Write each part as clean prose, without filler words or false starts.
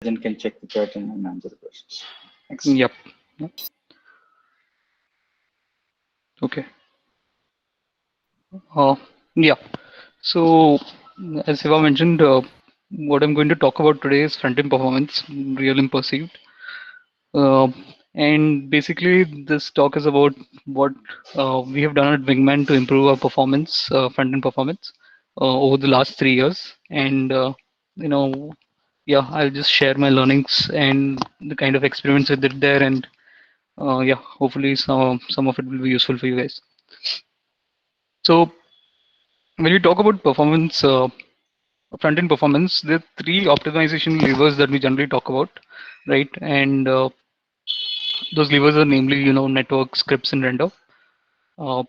agent can check the chat and answer the questions. Thanks. Yep. Yep. Okay. Uh, yeah. So, as Siva mentioned, what I'm going to talk about today is front-end performance, real and perceived. Uh, and basically, this talk is about what we have done at Wingman to improve our performance, front-end performance, over the last 3 years. And, you know, yeah, I'll just share my learnings and the kind of experiments I did there. And yeah, hopefully some of it will be useful for you guys. So, when you talk about performance, front-end performance, there are three optimization levers that we generally talk about, right? And those levers are namely, network, scripts, and render. Uh,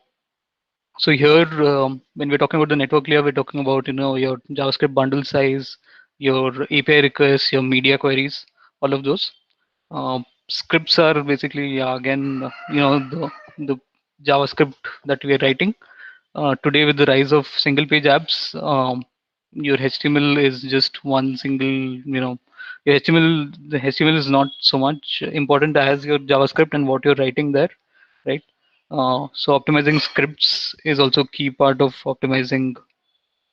so here, when we're talking about the network layer, we're talking about, your JavaScript bundle size, your API requests, your media queries, all of those. Scripts are basically, yeah, again, the JavaScript that we are writing. Today, with the rise of single page apps, your HTML is just one single, your HTML, the HTML is not so much important as your JavaScript and what you're writing there, right? So optimizing scripts is also key part of optimizing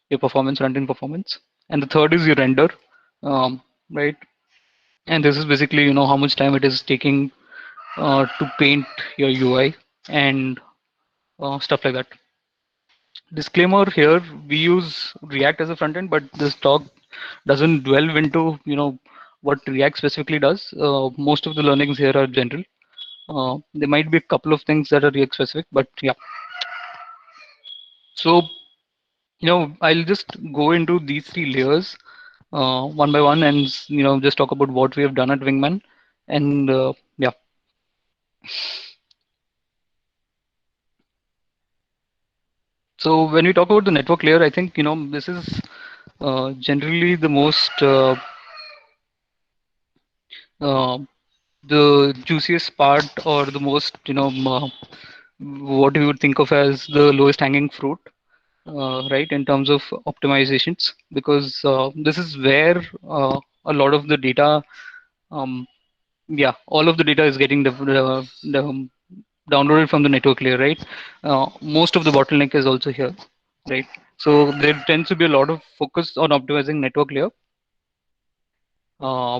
your performance, front-end performance. And the third is your render, right? And this is basically, how much time it is taking to paint your UI and stuff like that. Disclaimer here, we use React as a front end, but this talk doesn't delve into, what React specifically does. Most of the learnings here are general. There might be a couple of things that are React specific, but yeah. So, I'll just go into these three layers one by one and, just talk about what we have done at Wingman. And yeah. So when we talk about the network layer, I think, this is generally the most uh, the juiciest part or the most what you would think of as the lowest hanging fruit, right, in terms of optimizations, because this is where a lot of the data, um, yeah, all of the data is getting downloaded from the network layer, right? Most of the bottleneck is also here, right? So there tends to be a lot of focus on optimizing network layer. uh,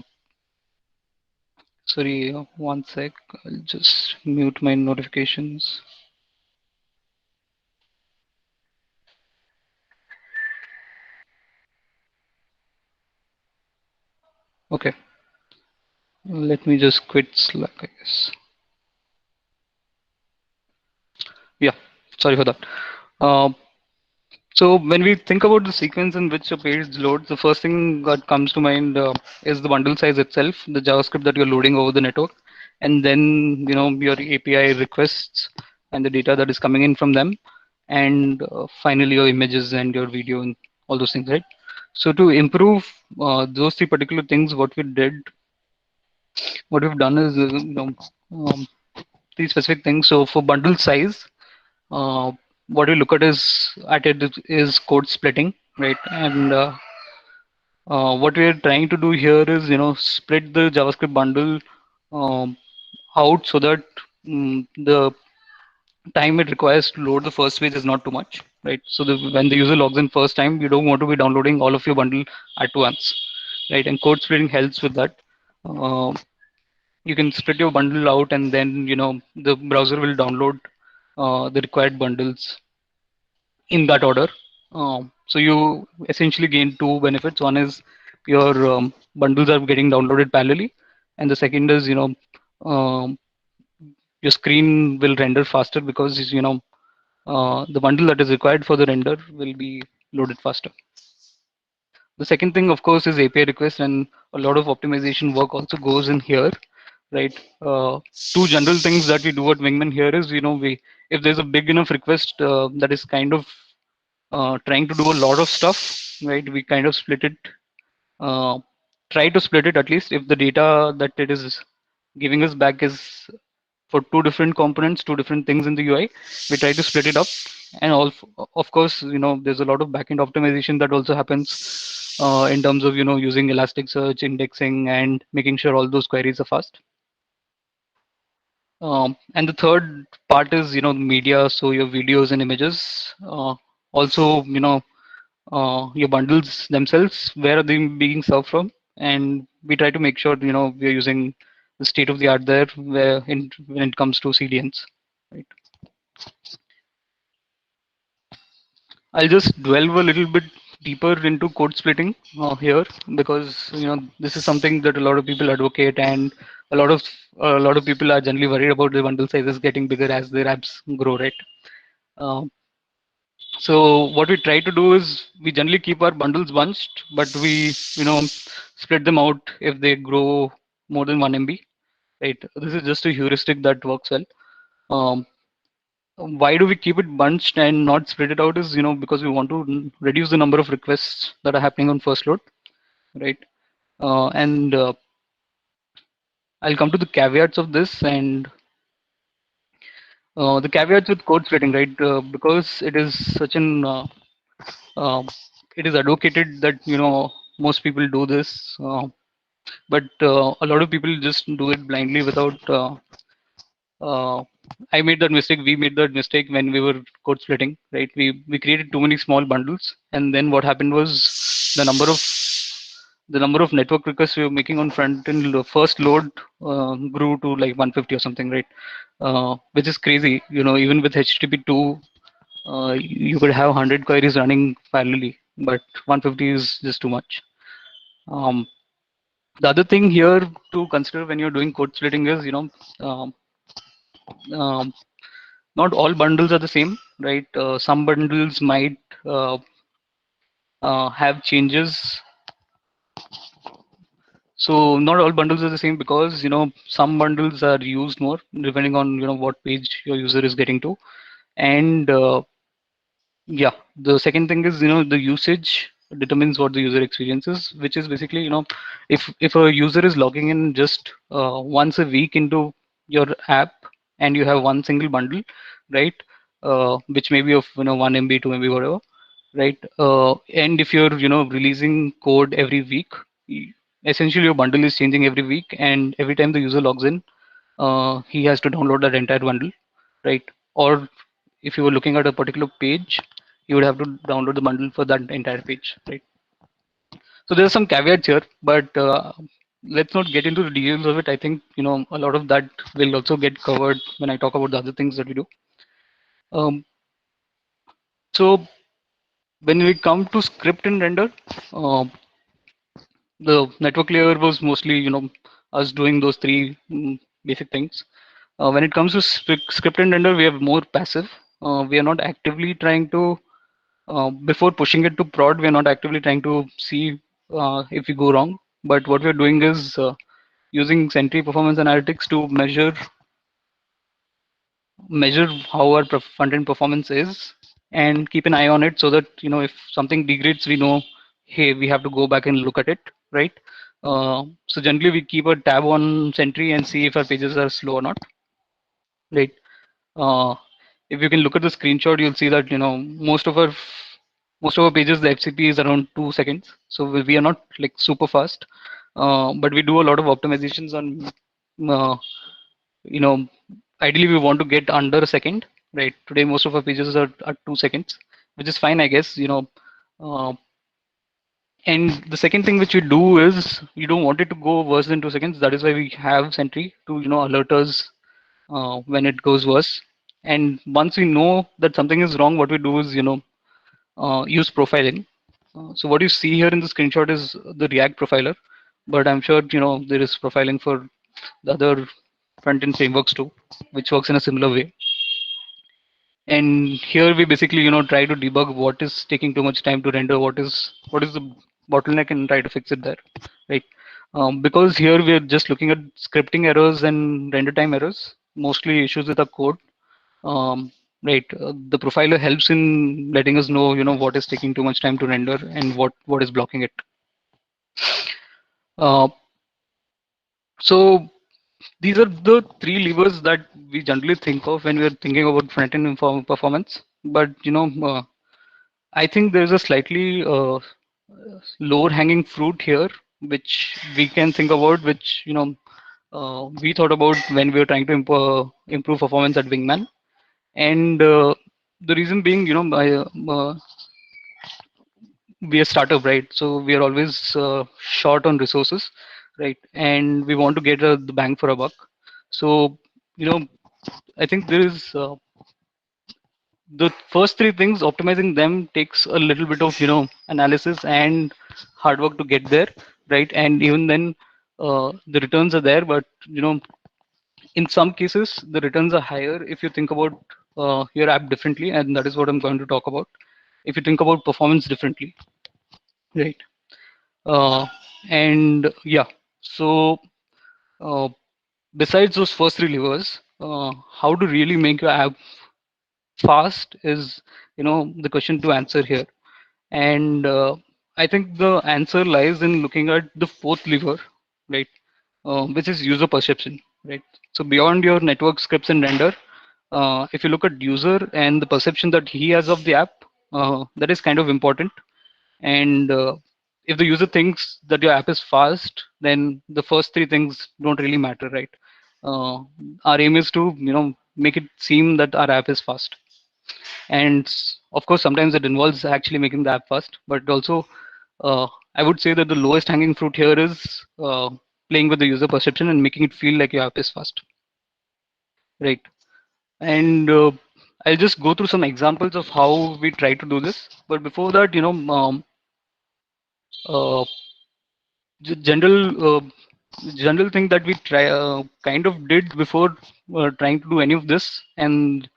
Sorry, one sec. I'll just mute my notifications. Okay, let me just quit Slack, I guess. Yeah, sorry for that. Uh, so when we think about the sequence in which a page loads, the first thing that comes to mind is the bundle size itself, the JavaScript that you're loading over the network, and then your API requests and the data that is coming in from them, and finally your images and your video and all those things, right? So to improve those three particular things, what we've done is um, three specific things. So for bundle size, uh, what we look at it is code splitting, right? And what we are trying to do here is split the JavaScript bundle um, out so that the time it requires to load the first page is not too much, right? So when the user logs in first time, you don't want to be downloading all of your bundle at once, right? And code splitting helps with that. Uh, you can split your bundle out, and then the browser will download the required bundles in that order. So you essentially gain two benefits. One is your bundles are getting downloaded parallelly, and the second is um, your screen will render faster because the bundle that is required for the render will be loaded faster. The second thing, of course, is API request, and a lot of optimization work also goes in here, right? Two general things that we do at Wingman here is, we if there's a big enough request that is kind of trying to do a lot of stuff, right? We kind of split it, uh, try to split it at least if the data that it is giving us back is for two different components, two different things in the UI. We try to split it up, and all, of course, there's a lot of backend optimization that also happens in terms of using Elasticsearch, indexing, and making sure all those queries are fast. And the third part is media, so your videos and images. Also, your bundles themselves, where are they being served from? And we try to make sure we're using the state of the art there, when it comes to CDNs. Right. I'll just delve a little bit deeper into code splitting here, because this is something that a lot of people advocate, and a lot of a lot of people are generally worried about the bundle sizes getting bigger as their apps grow, right? Uh, so what we try to do is we generally keep our bundles bunched, but we split them out if they grow more than 1 MB. Right. This is just a heuristic that works well. Um, why do we keep it bunched and not spread it out is because we want to reduce the number of requests that are happening on first load, right? And I'll come to the caveats of this, and the caveats with code splitting, right? Because it is such an uh, it is advocated that most people do this, but a lot of people just do it blindly without uh, I made that mistake. We made that mistake when we were code splitting, right? We created too many small bundles, and then what happened was the number of network requests we were making on front end first load grew to like 150 or something, right? Which is crazy. Even with HTTP 2, you could have 100 queries running parallelly, but 150 is just too much. Um, the other thing here to consider when you're doing code splitting is um, um, not all bundles are the same, right? Some bundles might have changes. So not all bundles are the same, because some bundles are used more depending on what page your user is getting to. And yeah, the second thing is the usage determines what the user experience is, which is basically if a user is logging in just once a week into your app, and you have one single bundle, right? Which may be of 1 MB, 2 MB, whatever, right? And if you're releasing code every week, essentially your bundle is changing every week, and every time the user logs in, he has to download that entire bundle, right? Or if you were looking at a particular page, you would have to download the bundle for that entire page, right? So there's some caveats here, but let's not get into the details of it. I think a lot of that will also get covered when I talk about the other things that we do. Um, so when we come to script and render, uh, the network layer was mostly us doing those three basic things. When it comes to script and render, we are more passive. We are not actively trying to before pushing it to prod, we're not actively trying to see if we go wrong. But what we're doing is using Sentry Performance Analytics to measure how our front-end performance is, and keep an eye on it, so that if something degrades, we know, hey, we have to go back and look at it, right? So generally, we keep a tab on Sentry and see if our pages are slow or not, right? Uh, if you can look at the screenshot, you'll see that most of our pages, the FCP is around 2 seconds. So we are not like super fast, but we do a lot of optimizations on, uh, you know, ideally we want to get under a second, right? Today, most of our pages are at 2 seconds, which is fine, I guess, uh, and the second thing which we do is you don't want it to go worse than 2 seconds. That is why we have Sentry to, alert us when it goes worse. And once we know that something is wrong, what we do is, use profiling. So what you see here in the screenshot is the React profiler, but I'm sure there is profiling for the other front-end frameworks too, which works in a similar way. And here we basically try to debug what is taking too much time to render, what is the bottleneck, and try to fix it there, right? Because here we are just looking at scripting errors and render time errors, mostly issues with the code. Right, the profiler helps in letting us know what is taking too much time to render and what is blocking it. uh, so these are the three levers that we generally think of when we are thinking about front-end performance. But I think there's a slightly lower hanging fruit here, which we can think about, which we thought about when we were trying to improve performance at Wingman. And the reason being, we are startup, right? So we are always short on resources, right? And we want to get the bang for a buck. So you know, I think there is the first three things. Optimizing them takes a little bit of analysis and hard work to get there, right? And even then, the returns are there, but in some cases the returns are higher if you think about your app differently, and that is what I'm going to talk about. If you think about performance differently, right? uh, and yeah, so uh, besides those first three levers, how to really make your app fast is the question to answer here. And I think the answer lies in looking at the fourth lever, right? Which is user perception, right? So beyond your network scripts and render, if you look at user and the perception that he has of the app, that is kind of important. And if the user thinks that your app is fast, then the first three things don't really matter, right? Uh, our aim is to make it seem that our app is fast. And of course sometimes it involves actually making the app fast, but also I would say that the lowest hanging fruit here is playing with the user perception and making it feel like your app is fast, right? And I'll just go through some examples of how we try to do this. But before that, uh, general general thing that we try kind of did before trying to do any of this. And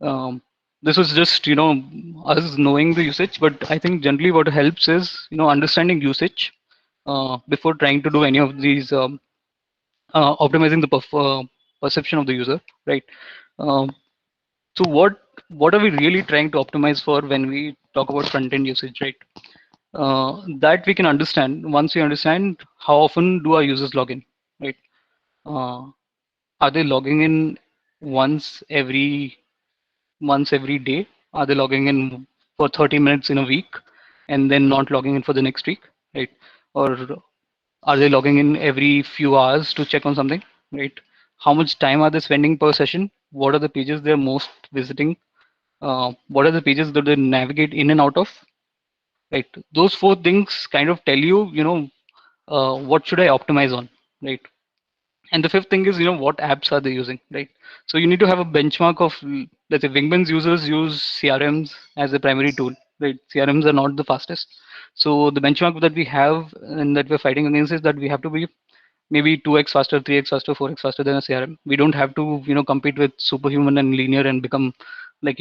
um, this was just us knowing the usage, but I think generally what helps is understanding usage before trying to do any of these optimizing the perception of the user, right? um, so what are we really trying to optimize for when we talk about front end usage, right? That we can understand once we understand how often do our users log in, right? uh, are they logging in once every every day? Are they logging in for 30 minutes in a week and then not logging in for the next week, right? Or are they logging in every few hours to check on something, right? How much time are they spending per session? What are the pages they're most visiting? What are the pages that they navigate in and out of, right? Those four things kind of tell you, what should I optimize on, right? And the fifth thing is, what apps are they using, right? So you need to have a benchmark of, let's say, Wingman's users use CRMs as a primary tool, right? CRMs are not the fastest. So the benchmark that we have and that we're fighting against is that we have to be maybe 2x faster, 3x faster, 4x faster than a CRM. We don't have to, compete with superhuman and linear and become like,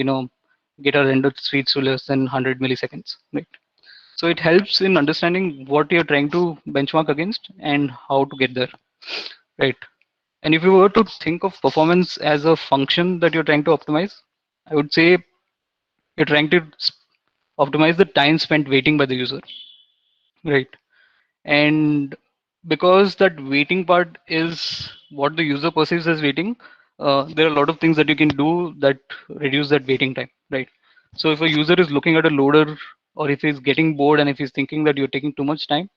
get our rendered speeds to less than 100 milliseconds, right? So it helps in understanding what you're trying to benchmark against and how to get there, right? And if you were to think of performance as a function that you're trying to optimize, I would say you're trying to optimize the time spent waiting by the user, right? And because that waiting part is what the user perceives as waiting, there are a lot of things that you can do that reduce that waiting time, right? So if a user is looking at a loader, or if he's getting bored and if he's thinking that you're taking too much time,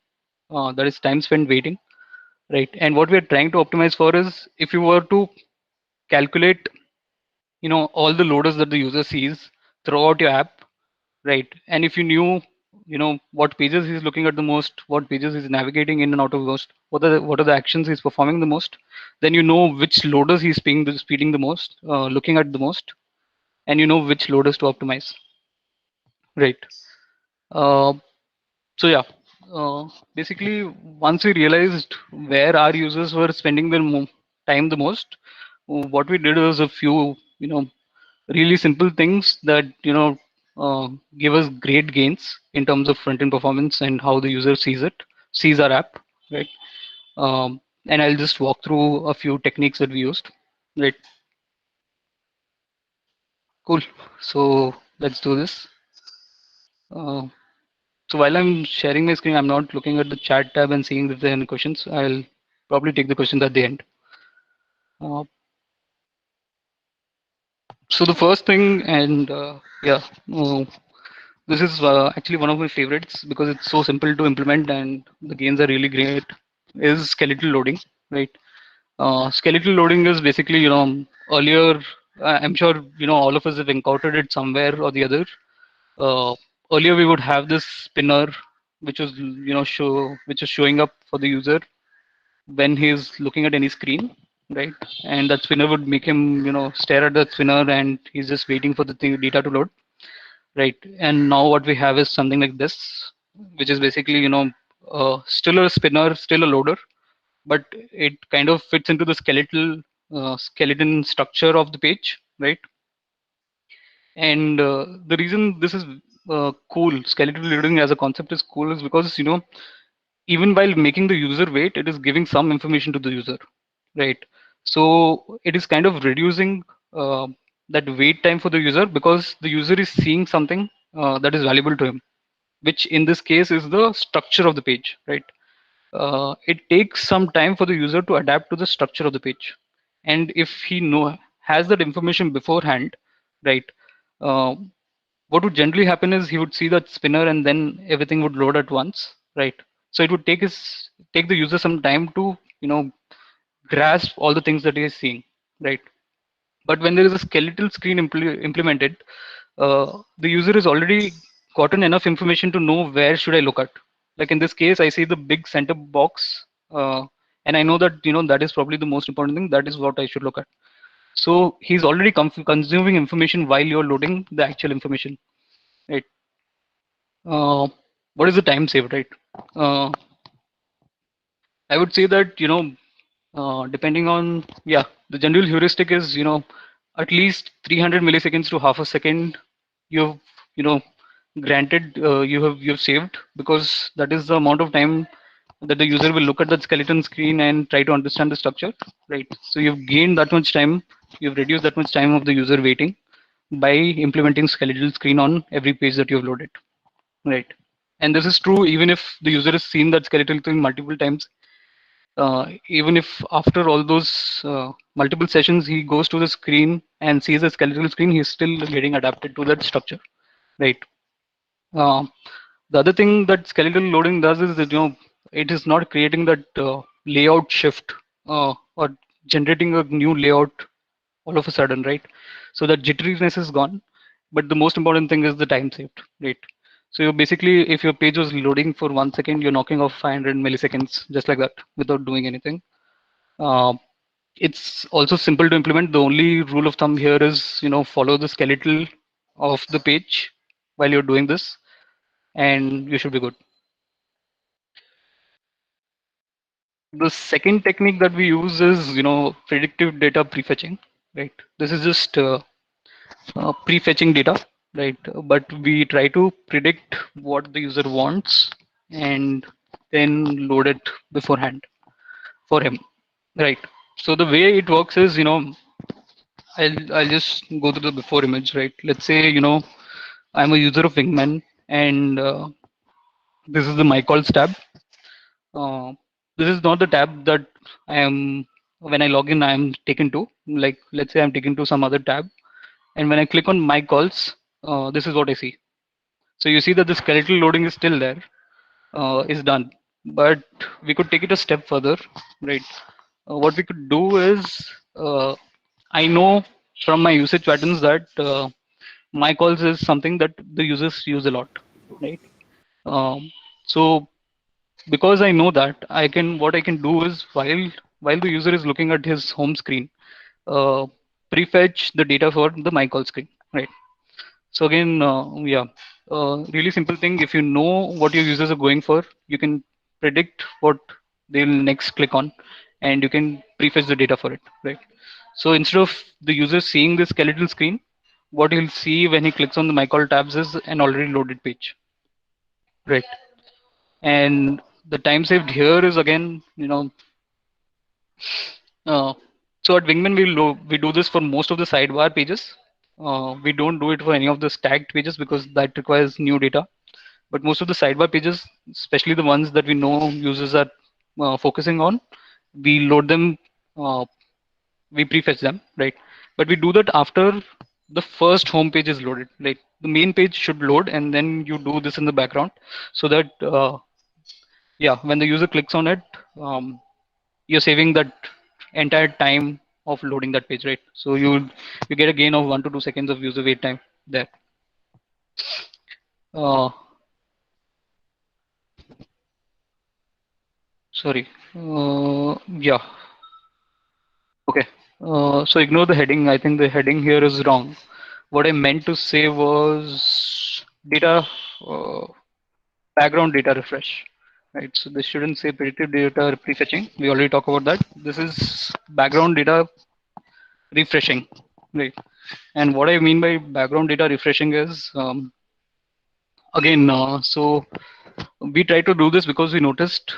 that is time spent waiting, right? And what we're trying to optimize for is if you were to calculate all the loaders that the user sees throughout your app, right? And if you knew what pages he's looking at the most, what pages he's navigating in and out of most, what are the actions he's performing the most, then you know which loaders he's speeding the most, looking at the most, and you know which loaders to optimize, right? uh, so yeah, basically once we realized where our users were spending their time the most, what we did was a few really simple things that give us great gains in terms of front end performance and how the user sees our app, right? And I'll just walk through a few techniques that we used, right? Cool. So let's do this. uh, so while I'm sharing my screen, I'm not looking at the chat tab and seeing if there are any questions. I'll probably take the questions at the end. uh, so the first thing, and yeah, uh, This is actually one of my favorites because it's so simple to implement and the gains are really great. Is skeletal loading, right? Skeletal loading is basically, earlier, I'm sure, all of us have encountered it somewhere or the other. Uh, Earlier, we would have this spinner, which was, which is showing up for the user when he's looking at any screen, right? And that spinner would make him, stare at that spinner and he's just waiting for the data to load, right? And now what we have is something like this, which is basically, still a spinner, still a loader, but it kind of fits into the skeleton structure of the page, right? And the reason this is cool, skeletal loading as a concept is cool, is because even while making the user wait, it is giving some information to the user, right? So it is kind of reducing uh, that wait time for the user because the user is seeing something that is valuable to him, which in this case is the structure of the page, right? It takes some time for the user to adapt to the structure of the page, and if he has that information beforehand, right? uh, what would generally happen is he would see that spinner and then everything would load at once, right? So it would take the user some time to grasp all the things that he is seeing, right? But when there is a skeletal screen implemented, the user has already gotten enough information to know where should I look at. Like in this case, I see the big center box, and I know that that is probably the most important thing. That is what I should look at. So he's already consuming information while you're loading the actual information, right? Uh, what is the time saved, right? Uh, I would say that depending on, yeah, the general heuristic is at least 300 milliseconds to half a second. You've you know granted you've saved, because that is the amount of time that the user will look at that skeleton screen and try to understand the structure, right? So you've gained that much time. You've reduced that much time of the user waiting by implementing skeletal screen on every page that you've loaded, right? And this is true even if the user has seen that skeletal screen multiple times. Even if after all those multiple sessions he goes to the screen and sees a skeletal screen, he's still getting adapted to that structure, right? Uh, the other thing that skeletal loading does is that it is not creating that layout shift or generating a new layout all of a sudden, right? So that jitteriness is gone, but the most important thing is the time saved, right? So you basically, if your page was loading for 1 second, you're knocking off 500 milliseconds just like that without doing anything. Uh, it's also simple to implement. The only rule of thumb here is follow the skeletal of the page while you're doing this, and you should be good. The second technique that we use is predictive data prefetching, right? This is just prefetching data, right? But we try to predict what the user wants and then load it beforehand for him, right? So the way it works is I'll just go to the before image, right? Let's say I'm a user of Wingman, and this is the my calls tab. Uh, this is not the tab that I am when I log in. I am taken to, like, let's say I'm taken to some other tab, and when I click on my calls, this is what I see. So you see that the skeletal loading is still there, is done, but we could take it a step further, right? What we could do is, I know from my usage patterns that my calls is something that the users use a lot, right? So because I know that, what I can do is, while the user is looking at his home screen, uh, prefetch the data for the my call screen, right? So again, yeah, really simple thing. If you know what your users are going for, you can predict what they'll next click on, and you can prefetch the data for it, right? So instead of the user seeing the skeletal screen, what he'll see when he clicks on the My Call tabs is an already loaded page, right? And the time saved here is again, uh, so at Wingman we do this for most of the sidebar pages. We don't do it for any of the stacked pages because that requires new data. But most of the sidebar pages, especially the ones that we know users are focusing on, we load them, uh, we prefetch them, right? But we do that after the first home page is loaded, right? the main page should load, and then you do this in the background, so that yeah, when the user clicks on it, um, you're saving that entire time of loading that page, right? So you get a gain of 1 to 2 seconds of user wait time there. Uh, Sorry. Yeah. Okay. So ignore the heading. I think the heading here is wrong. What I meant to say was data, uh, background data refresh. Right. So this shouldn't say predictive data prefetching. We already talked about that. This is background data refreshing. Right. And what I mean by background data refreshing is, again, so we try to do this because we noticed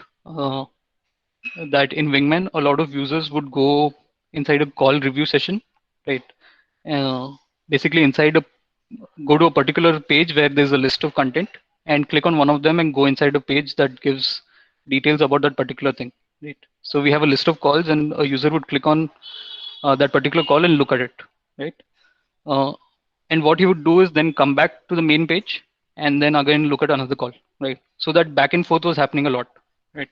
that in Wingman, a lot of users would go inside a call review session, right? Uh, Basically, go to a particular page where there's a list of content and click on one of them and go inside a page that gives details about that particular thing, right? So we have a list of calls, and a user would click on that particular call and look at it, right? Uh, and what he would do is then come back to the main page and then again look at another call, right? So that back and forth was happening a lot, right?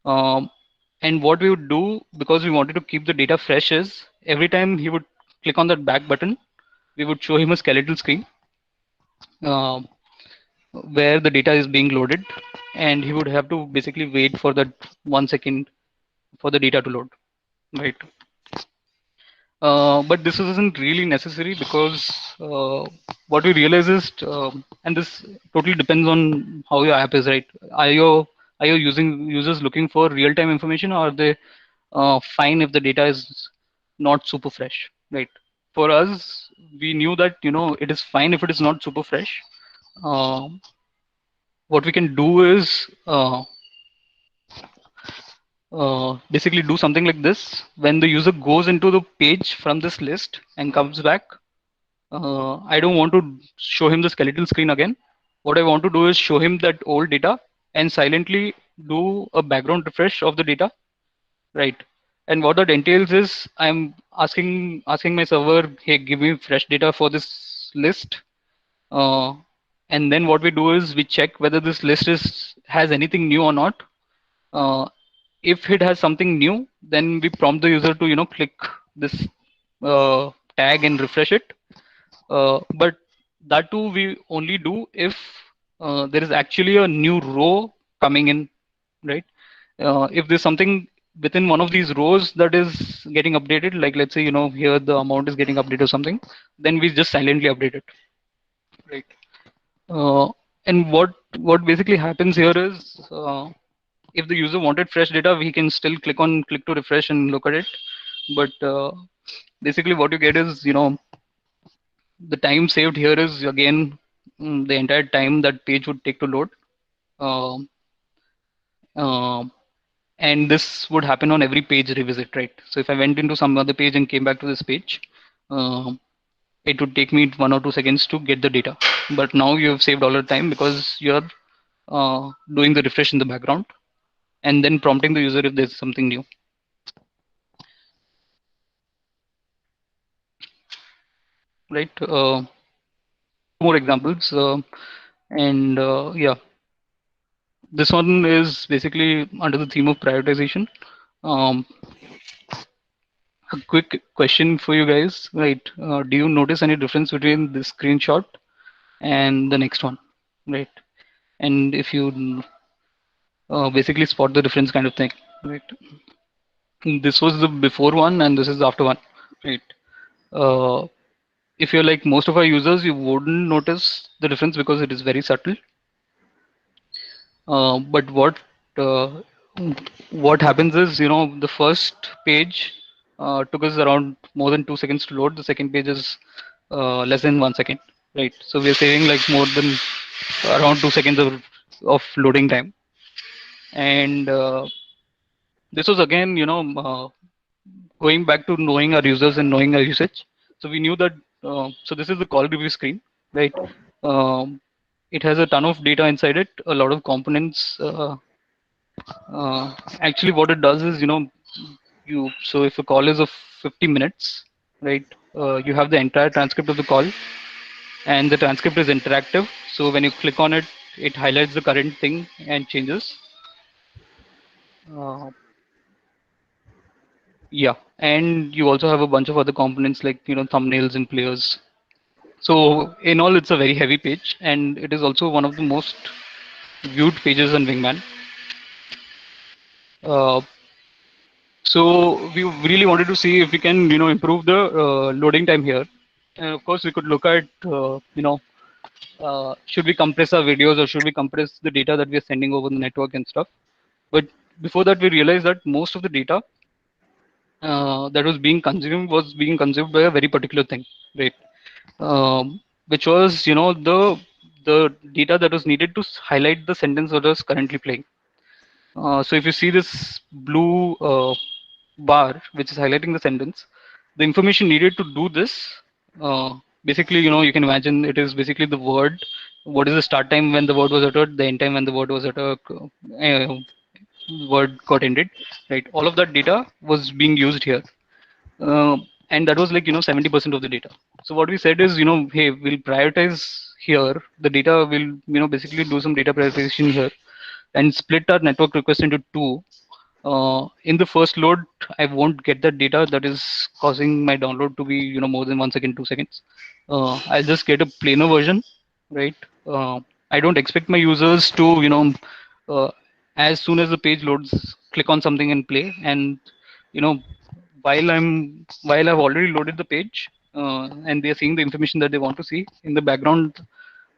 Um, and what we would do, because we wanted to keep the data fresh, is every time he would click on that back button, we would show him a skeletal screen uh, where the data is being loaded, and he would have to basically wait for that 1 second for the data to load, right? But this isn't really necessary because what we realize is, and this totally depends on how your app is, right? Are you users looking for real-time information, or are they fine if the data is not super fresh, right? For us, we knew that it is fine if it is not super fresh. Um, what we can do is basically do something like this. When the user goes into the page from this list and comes back, I don't want to show him the skeletal screen again. What I want to do is show him that old data and silently do a background refresh of the data, right? And what that entails is I'm asking my server, hey, give me fresh data for this list. Uh, and then what we do is we check whether this list is has anything new or not. Uh, if it has something new, then we prompt the user to click this tag and refresh it. But that too we only do if there is actually a new row coming in, right? If there's something within one of these rows that is getting updated, like let's say here the amount is getting updated or something, then we just silently update it, right? Uh, and what basically happens here is, if the user wanted fresh data, we can still click to refresh and look at it. But basically, what you get is the time saved here is again the entire time that page would take to load. Um, um, and this would happen on every page revisit, right? So if I went into some other page and came back to this page, um, it would take me 1 or 2 seconds to get the data. But now you have saved all your time because you're doing the refresh in the background and then prompting the user if there's something new. Right? More examples, and yeah, this one is basically under the theme of prioritization. Um, a quick question for you guys, right? Do you notice any difference between this screenshot and the next one, right? And if you basically spot the difference kind of thing, right? This was the before one and this is the after one, right? Uh, if you're like most of our users, you wouldn't notice the difference because it is very subtle. But uh, what happens is, the first page took us around more than 2 seconds to load. The second page is less than 1 second, right? So we're saving like more than around 2 seconds of loading time. And this was again, going back to knowing our users and knowing our usage. So we knew that, so this is the call review screen, right? Um, it has a ton of data inside it, a lot of components. Actually, what it does is, so if a call is of 50 minutes, right, you have the entire transcript of the call, and the transcript is interactive. So when you click on it, it highlights the current thing and changes. Uh, yeah, and you also have a bunch of other components like thumbnails and players. So in all, it's a very heavy page, and it is also one of the most viewed pages on Wingman. Uh, so we really wanted to see if we can improve the loading time here. And of course, we could look at should we compress our videos or should we compress the data that we are sending over the network and stuff. But before that, we realized that most of the data that was being consumed by a very particular thing, right? Which was the data that was needed to highlight the sentence that was currently playing. So if you see this blue bar which is highlighting the sentence, the information needed to do this, uh, basically you can imagine it is basically the word. What is the start time when the word was uttered, the end time when the word was uttered, word got ended, right? All of that data was being used here, uh, and that was like 70% of the data. So what we said is hey, we'll prioritize here the data. We'll basically do some data prioritization here and split our network request into two. In the first load, I won't get that data that is causing my download to be more than 1 second, 2 seconds. I'll just get a plainer version, right? I don't expect my users to uh, as soon as the page loads, click on something and play. And you know while I've already loaded the page, and they're seeing the information that they want to see in the background,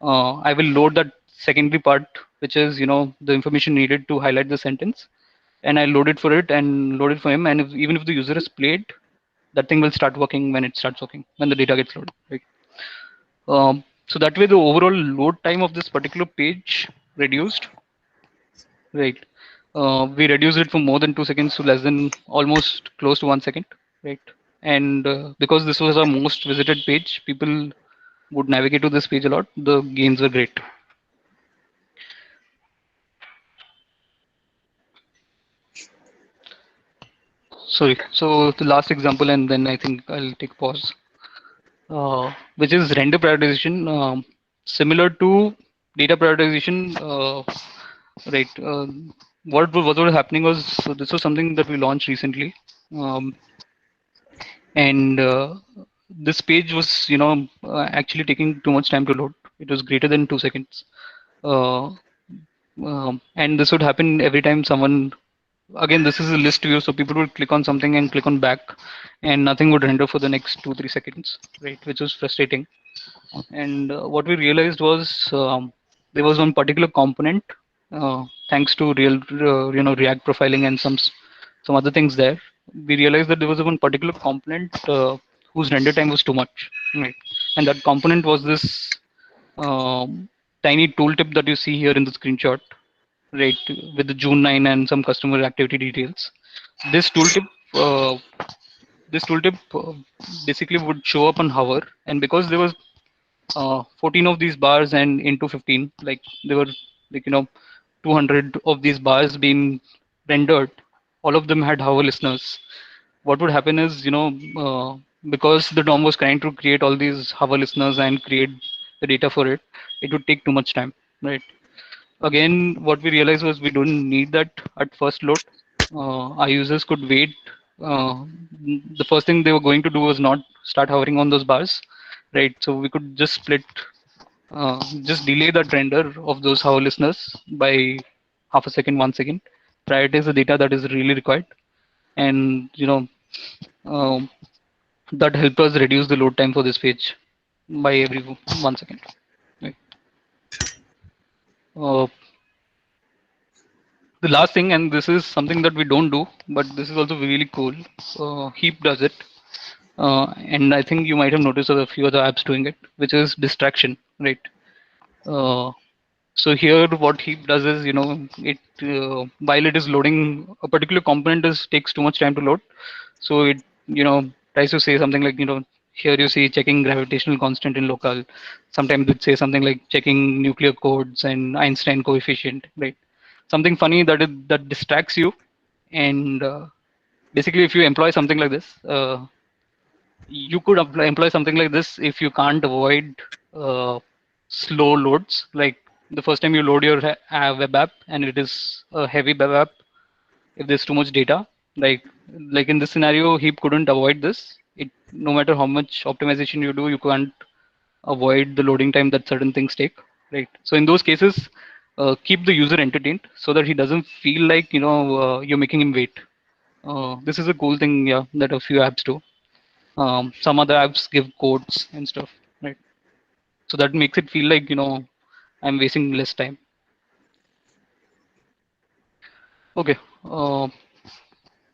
I will load that secondary part, which is the information needed to highlight the sentence, and I load it for it and load it for him. And even if the user is played, that thing will start working when it starts working, when the data gets loaded. Right. So that way, the overall load time of this particular page reduced. Right. We reduced it from more than 2 seconds to less than almost close to 1 second. Right. And because this was our most visited page, people would navigate to this page a lot. The gains were great. Sorry. So the last example, and then I think I'll take pause. Which is render prioritization, similar to data prioritization. Right. What was happening was, so this was something that we launched recently, um, and this page was actually taking too much time to load. It was greater than 2 seconds, uh, and this would happen every time someone. Again, this is a list view, so people would click on something and click on back, and nothing would render for the next 2-3 seconds, right? Which was frustrating. And what we realized was, there was one particular component, thanks to React profiling and some other things there. We realized that there was one particular component whose render time was too much, right? And that component was this tiny tooltip that you see here in the screenshot, right, with the June 9 and some customer activity details. This tooltip, uh, this tooltip basically would show up on hover, and because there was 14 of these bars and into 15, like there were like 200 of these bars being rendered, all of them had hover listeners. What would happen is because the DOM was trying to create all these hover listeners and create the data for it, it would take too much time, right? Again, what we realized was we don't need that at first load. Our users could wait. uh, the first thing they were going to do was not start hovering on those bars, right? So we could just just delay that render of those hover listeners by half a second, 1 second, prioritize the data that is really required, and um, that helped us reduce the load time for this page by every 1 second. Right. Uh, the last thing, and this is something that we don't do, but this is also really cool. Heap does it, and I think you might have noticed a few other apps doing it, which is distraction, right? Uh, So here, what Heap does is, it while it is loading a particular component takes too much time to load, so it tries to say something like here you see checking gravitational constant in local. Sometimes it say something like checking nuclear codes and Einstein coefficient, right? Something funny that distracts you, and basically if you employ something like this, you could employ something like this if you can't avoid slow loads. Like the first time you load your web app and it is a heavy web app, if there's too much data, like in this scenario, Heap couldn't avoid this. It no matter how much optimization you do, you can't avoid the loading time that certain things take, right? So in those cases, keep the user entertained so that he doesn't feel like you're making him wait. This is a cool thing, yeah, that a few apps do. Some other apps give codes and stuff, right? So that makes it feel like I'm wasting less time. Okay,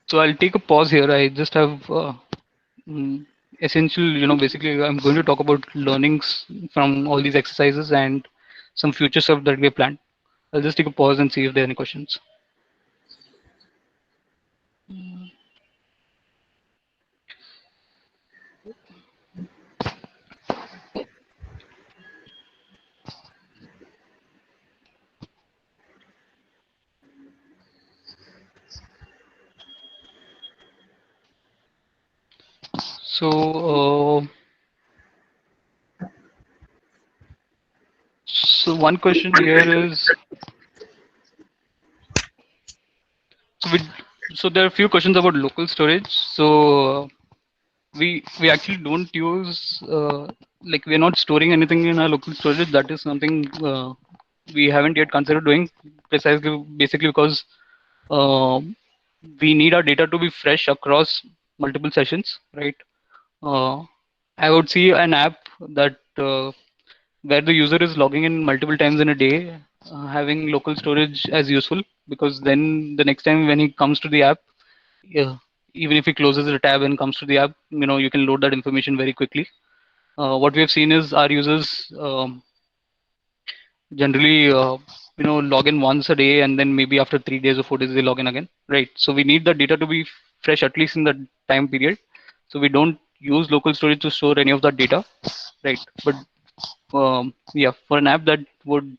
so I'll take a pause here. I just have mm, essential, basically I'm going to talk about learnings from all these exercises and some future stuff that we have planned. I'll just take a pause and see if there are any questions. So, so one question here is, so we, so there are a few questions about local storage. So we actually don't use like we're not storing anything in our local storage. That is something we haven't yet considered doing, precisely basically because uh, we need our data to be fresh across multiple sessions, right? Uh, I would see an app that where the user is logging in multiple times in a day, having local storage as useful, because then the next time when he comes to the app, yeah, even if he closes the tab and comes to the app, you can load that information very quickly. What we have seen is our users generally log in once a day, and then maybe after 3 days or 4 days they log in again, right? So we need the data to be fresh at least in the time period. So we don't use local storage to store any of that data, right? But yeah, for an app that would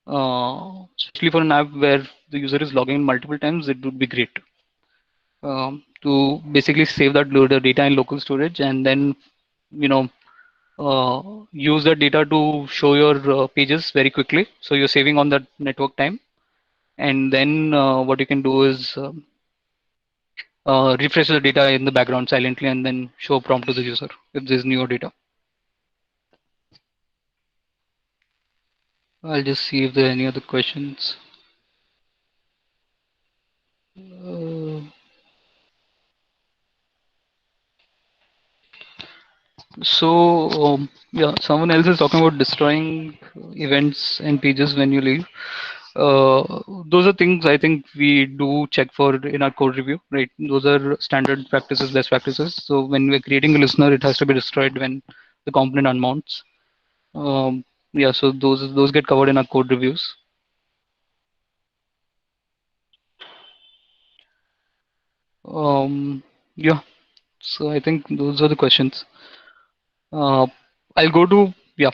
especially for an app where the user is logging in multiple times, it would be great to basically save that loader data in local storage, and then you know use that data to show your pages very quickly. So you're saving on that network time, and then what you can do is refresh the data in the background silently, and then show a prompt to the user if there's newer data. I'll just see if there are any other questions. Uh, yeah, someone else is talking about destroying events and pages when you leave. Those are things I think we do check for in our code review, right? Those are standard practices, best practices. So when we're creating a listener, it has to be destroyed when the component unmounts. Yeah, so those get covered in our code reviews. Yeah, so I think those are the questions. Uh, I'll go to yeah.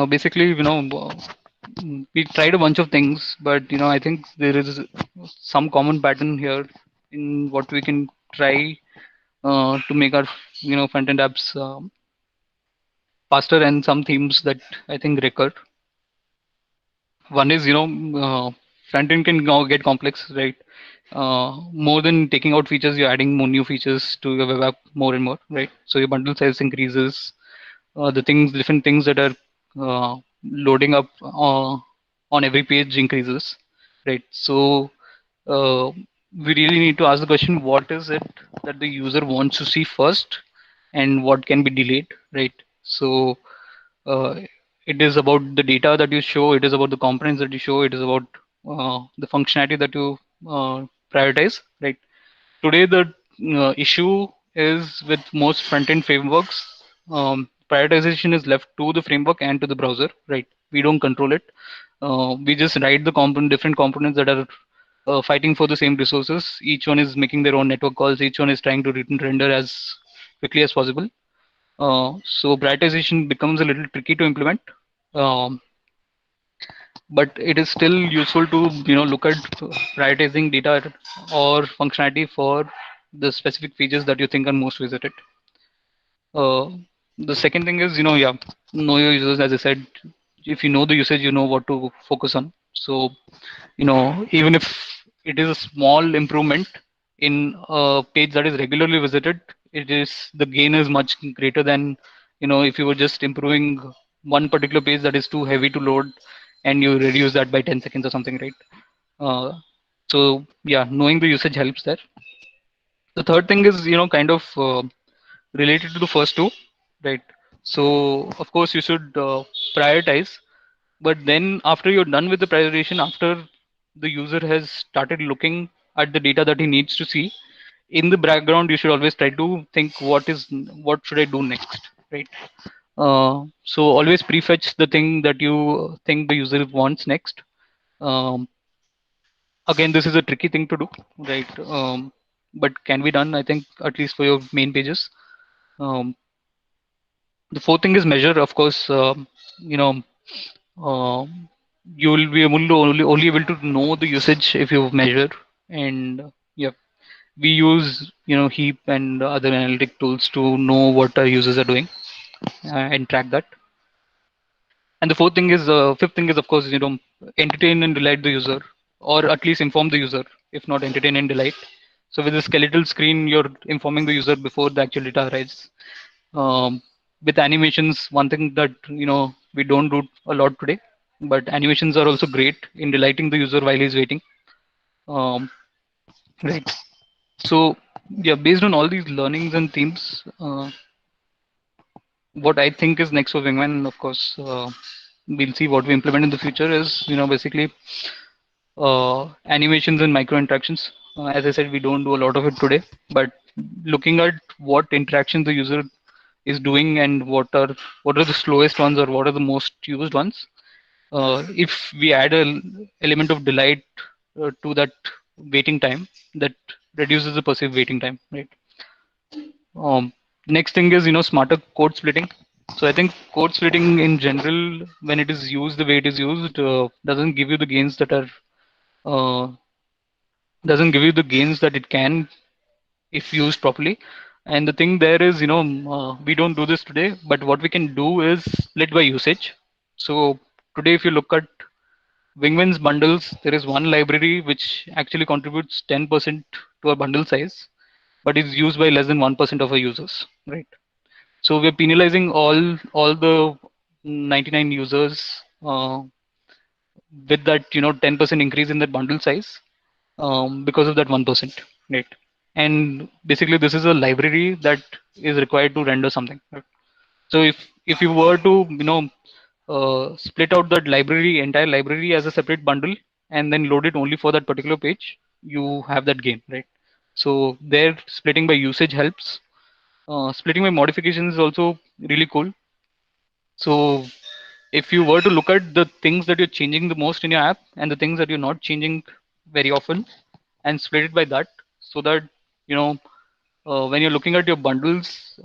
Basically, we tried a bunch of things, but I think there is some common pattern here in what we can try to make our front end apps faster, and some themes that I think recur. One is front end can now get complex, right? More than taking out features, you're adding more new features to your web app more and more, right? So your bundle size increases, different things that are loading up on every page increases, right? So we really need to ask the question: what is it that the user wants to see first, and what can be delayed, right? So uh, it is about the data that you show. It is about the components that you show. It is about the functionality that you prioritize, right? Today, the issue is with most front-end frameworks, prioritization is left to the framework and to the browser, right? We don't control it. We just write the different components that are fighting for the same resources. Each one is making their own network calls. Each one is trying to render as quickly as possible. So prioritization becomes a little tricky to implement. Um, but it is still useful to look at prioritizing data or functionality for the specific features that you think are most visited. The second thing is, yeah, know your users. As I said, if you know the usage, you know what to focus on. So, even if it is a small improvement in a page that is regularly visited, the gain is much greater than, if you were just improving one particular page that is too heavy to load and you reduce that by 10 seconds or something, right? So yeah, knowing the usage helps there. The third thing is, kind of related to the first two, right? So of course you should prioritize, but then after you're done with the prioritization, after the user has started looking at the data that he needs to see, in the background you should always try to think what should I do next, right? So always prefetch the thing that you think the user wants next. Um, Again, this is a tricky thing to do, right? But can be done, I think, at least for your main pages. Um, the fourth thing is measure. Of course, you know um, you will be able to only able to know the usage if you measure. And yeah, we use Heap and other analytic tools to know what our users are doing and track that. And the fifth thing is, of course, entertain and delight the user, or at least inform the user, if not entertain and delight. So with the skeletal screen, you're informing the user before the actual data arrives. With animations, one thing that we don't do a lot today, but animations are also great in delighting the user while he's waiting. Um, right. So yeah, based on all these learnings and themes, what I think is next for Wingman, of course, we'll see what we implement in the future is, basically animations and micro interactions. As I said, we don't do a lot of it today, but looking at what interaction the user is doing and what are the slowest ones or what are the most used ones. If we add an element of delight to that waiting time, that reduces the perceived waiting time, right? Next thing is smarter code splitting. So I think code splitting in general, when it is used the way it is used, doesn't give you the gains that are uh, doesn't give you the gains that it can if used properly. And the thing there is, we don't do this today, but what we can do is split by usage. So today, if you look at Wingman's bundles, there is one library which actually contributes 10% to our bundle size, but is used by less than 1% of our users, right? So we're penalizing all the 99 users with that 10% increase in the bundle size because of that 1%, right? And basically, this is a library that is required to render something. Right? So if you were to split out that entire library as a separate bundle and then load it only for that particular page, you have that gain, right? So there, splitting by usage helps. Splitting by modifications is also really cool. So if you were to look at the things that you're changing the most in your app and the things that you're not changing very often, and split it by that, so that you know when you're looking at your bundles,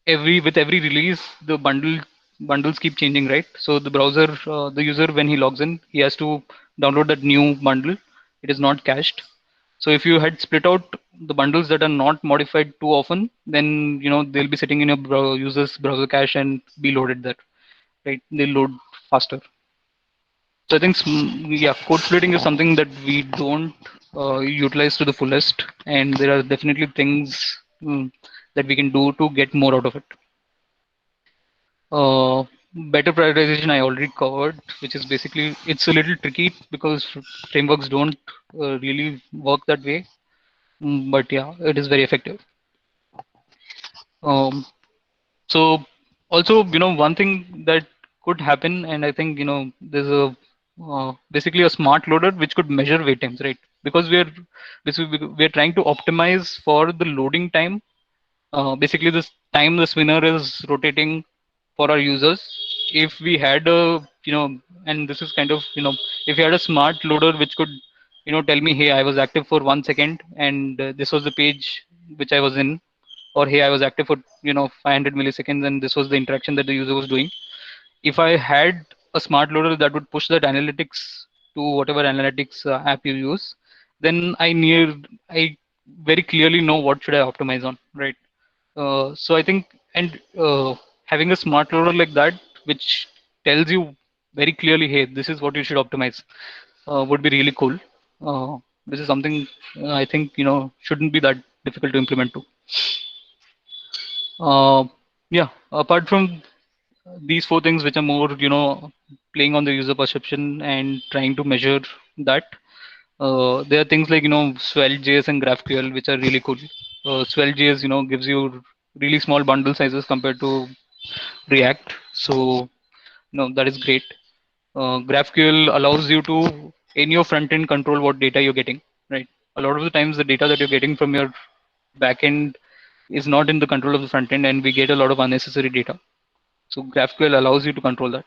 every release, the bundles keep changing, right? So the user, when he logs in, he has to download that new bundle. It is not cached. So if you had split out the bundles that are not modified too often, then they'll be sitting in your user's browser cache and be loaded there, right? They'll load faster. So I think yeah, code splitting is something that we don't utilize to the fullest, and there are definitely things that we can do to get more out of it. Uh, Better prioritization I already covered, which is basically, it's a little tricky because frameworks don't really work that way. But yeah, it is very effective. Um, so also, one thing that could happen, and I think there's a basically a smart loader which could measure wait times, right? Because we're trying to optimize for the loading time. Basically, this time the spinner is rotating for our users. If we had a, and this is kind of, if you had a smart loader which could, tell me, hey, I was active for 1 second and this was the page which I was in, or hey, I was active for, 500 milliseconds and this was the interaction that the user was doing. If I had a smart loader that would push that analytics to whatever analytics app you use, then I very clearly know what should I optimize on, right? So I think, and having a smart loader like that, which tells you very clearly, hey, this is what you should optimize, would be really cool. This is something I think shouldn't be that difficult to implement too. Yeah, apart from these four things, which are more playing on the user perception and trying to measure that, there are things like Svelte.js and GraphQL, which are really cool. Svelte.js gives you really small bundle sizes compared to React, so that is great. GraphQL allows you to in your front end control what data you're getting, right? A lot of the times the data that you're getting from your backend is not in the control of the front end, and we get a lot of unnecessary data. So GraphQL allows you to control that.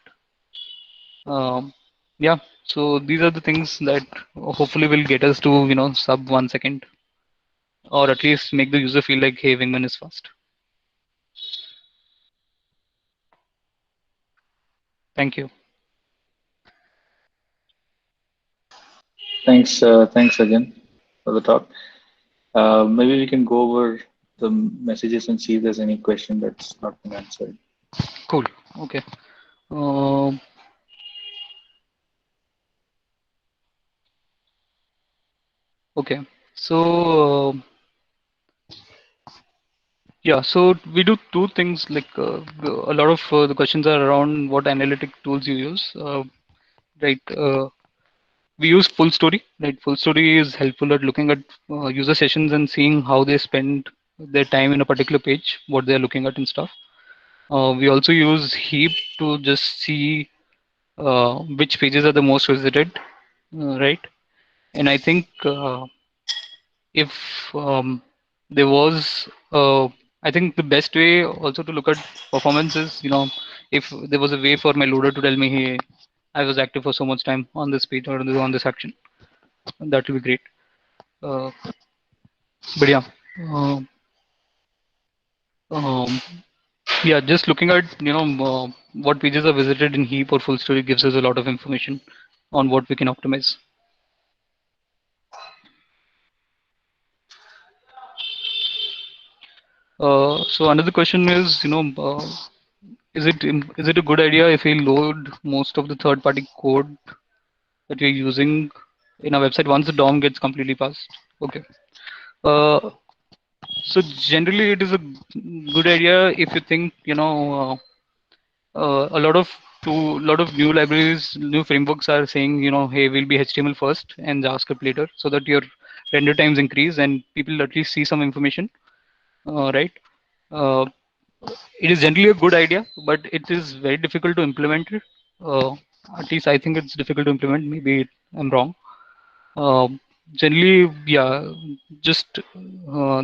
Yeah, so these are the things that hopefully will get us to sub 1 second, or at least make the user feel like, hey, Wingman is fast. Thank you. Thanks again for the talk. Maybe we can go over the messages and see if there's any question that's not been answered. Cool. Okay. Um, okay. So yeah, so we do two things. Like a lot of the questions are around what analytic tools you use. Right. We use Full Story. Right. Full Story is helpful at looking at user sessions and seeing how they spend their time in a particular page, what they're looking at and stuff. We also use Heap to just see which pages are the most visited, right? And I think if there was, I think the best way also to look at performance is, if there was a way for my loader to tell me, hey, I was active for so much time on this page or on this action, that would be great. Uh, but yeah, uh, um, yeah, just looking at what pages are visited in Heap or Full Story gives us a lot of information on what we can optimize. So another question is, is it a good idea if we load most of the third-party code that we're using in our website once the DOM gets completely passed? Okay. Uh, so generally, it is a good idea if you think a lot of new libraries, new frameworks are saying hey, we'll be HTML first and JavaScript later, so that your render times increase and people at least see some information, right? Uh, it is generally a good idea, but it is very difficult to implement it. Uh, at least I think it's difficult to implement. Maybe I'm wrong. Generally, yeah, just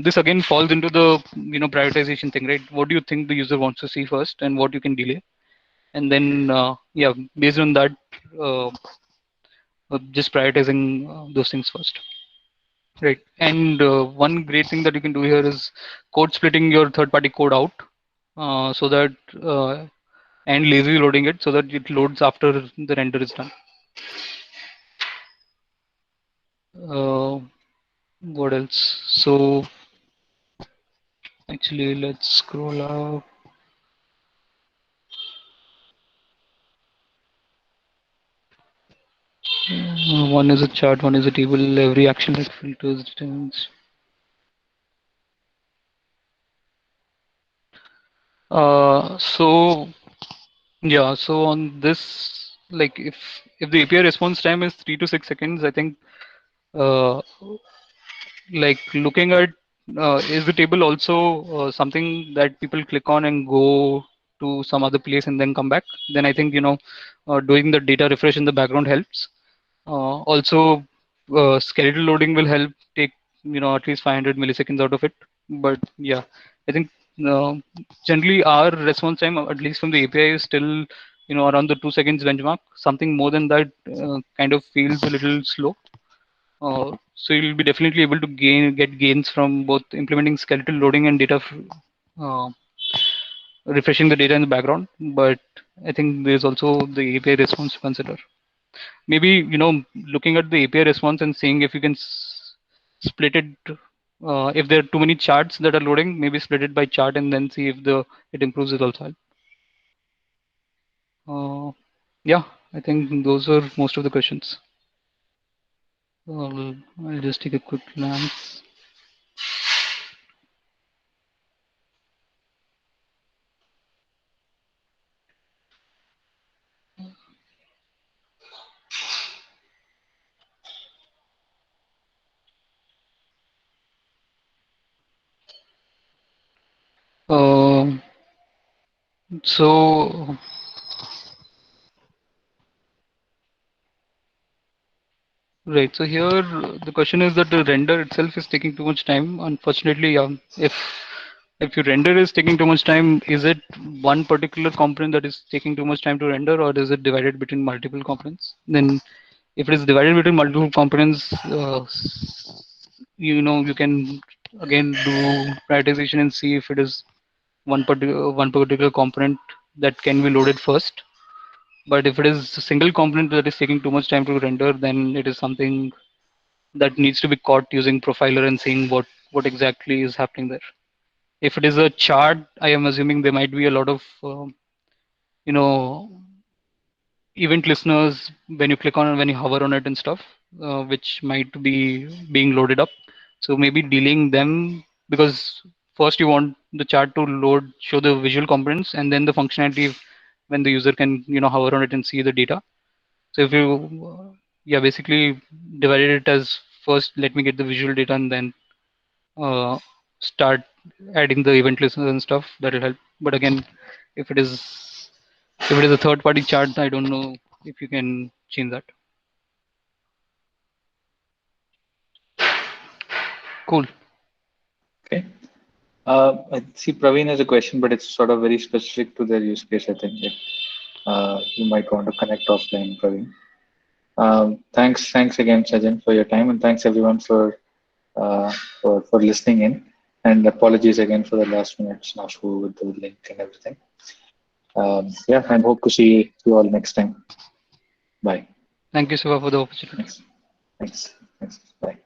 this again falls into the prioritization thing, right? What do you think the user wants to see first, and what you can delay, and then yeah, based on that, uh, just prioritizing those things first, right? And one great thing that you can do here is code splitting your third-party code out, so that and lazy loading it so that it loads after the render is done. Uh, what else? So actually, let's scroll up. One is a chart, one is a table. Every action that filters returns. So yeah, so on this, like if the API response time is 3 to 6 seconds, I think uh, like looking at is the table also something that people click on and go to some other place and then come back, then I think doing the data refresh in the background helps. Also skeletal loading will help take at least 500 milliseconds out of it. But yeah, I think uh, generally our response time, at least from the API, is still around the 2 seconds benchmark. Something more than that kind of feels a little slow. So you'll be definitely able to get gains from both implementing skeletal loading and data uh, refreshing the data in the background. But I think there's also the API response to consider. Maybe looking at the API response and seeing if you can split it If there are too many charts that are loading, maybe split it by chart and then see if it improves it also. Yeah, I think those are most of the questions. I'll just take a quick glance. Um, so right, so here the question is that the render itself is taking too much time. Unfortunately, if your render is taking too much time, is it one particular component that is taking too much time to render, or is it divided between multiple components? Then, if it is divided between multiple components, you can again do prioritization and see if it is one particular component that can be loaded first. But if it is a single component that is taking too much time to render, then it is something that needs to be caught using Profiler and seeing what exactly is happening there. If it is a chart, I am assuming there might be a lot of you know event listeners when you click on it, when you hover on it and stuff, which might be being loaded up. So maybe dealing them, because first you want the chart to load, show the visual components, and then the functionality when the user can hover on it and see the data. So if you yeah, basically divided it as first let me get the visual data and then uh, start adding the event listeners and stuff, that will help. But again, if it is a third party chart, I don't know if you can change that. Cool. Okay. I see Praveen has a question, but it's sort of very specific to their use case. I think you might want to connect offline, Praveen. Thanks again, Sajan, for your time, and thanks everyone for listening in. And apologies again for the last minute snafu with the link and everything. Yeah, and hope to see you all next time. Bye. Thank you, Siva, for the opportunity. Thanks. Thanks. Thanks. Bye.